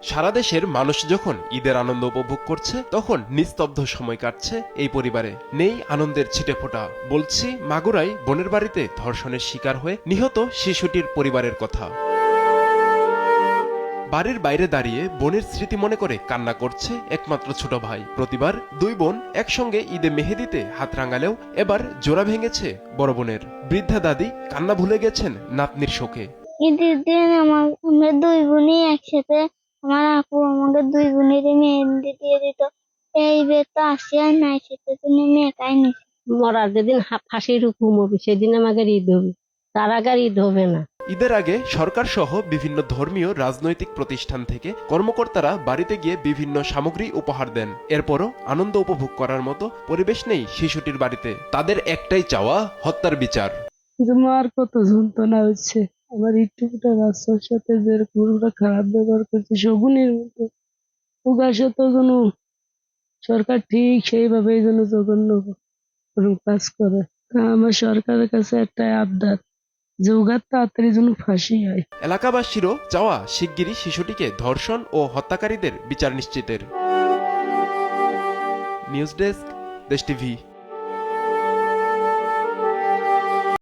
সারা দেশের মানুষ যখন ঈদের আনন্দ উপভোগ করছে তখন নিস্তব্ধ সময় কাটছে এই পরিবারে। নেই আনন্দের ছিটেফোঁটা। বলছি মাগুরায় বোনের বাড়িতে ধর্ষণের শিকার হয়ে নিহত শিশুটির পরিবারের কথা। বাড়ির বাইরে দাঁড়িয়ে বোনের স্মৃতি মনে করে কান্না করছে একমাত্র ছোট ভাই। প্রতিবার দুই বোন একসঙ্গে ঈদে মেহেদিতে হাত রাঙালেও এবার জোড়া ভেঙেছে বড় বোনের। বৃদ্ধা দাদি কান্না ভুলে গেছেন নাতনির শোকে। ঈদের দিন আমরা দুই বোনই একসাথে, আমার আপু আমাকে দুই বোনেরই মেহেন্দি দিয়ে দিত। এই বে তো আসি আর নাই, সেটা জন্য আমি একাই নিছি। মরার যেদিন ফাঁসির হুকুম হবে সেদিন আমাকে ঈদ হবে, তার আগে আর ঈদ হবে না। ঈদের আগে সরকার সহ বিভিন্ন ধর্মীয় রাজনৈতিক প্রতিষ্ঠান থেকে কর্মকর্তারা বাড়িতে গিয়ে বিভিন্ন সামগ্রী উপহার দেন। এরপরও আনন্দ উপভোগ করার মতো পরিবেশ নেই শিশুটির বাড়িতে। তাদের একটাই চাওয়া, হত্যার বিচার। আমার কত যন্ত্রণা হচ্ছে। আমার একটুকুটা বাচ্চার সাথে যেরকম ওরা খারাপ ব্যবহার করছে শগুনের মতো, ওগার সাথে যেন সরকার ঠিক সেইভাবেই যেন জঘন্য কোনো কাজ করে। আমার সরকারের কাছে একটা আবদার যে ওগার তাড়াতাড়ি যেন ফাঁসি হয়। এলাকাবাসীরও চাওয়া শিগগিরই শিশুটিকে ধর্ষণ ও হত্যাকারীদের বিচার নিশ্চিতের। নিউজ ডেস্ক, দেশ টিভি।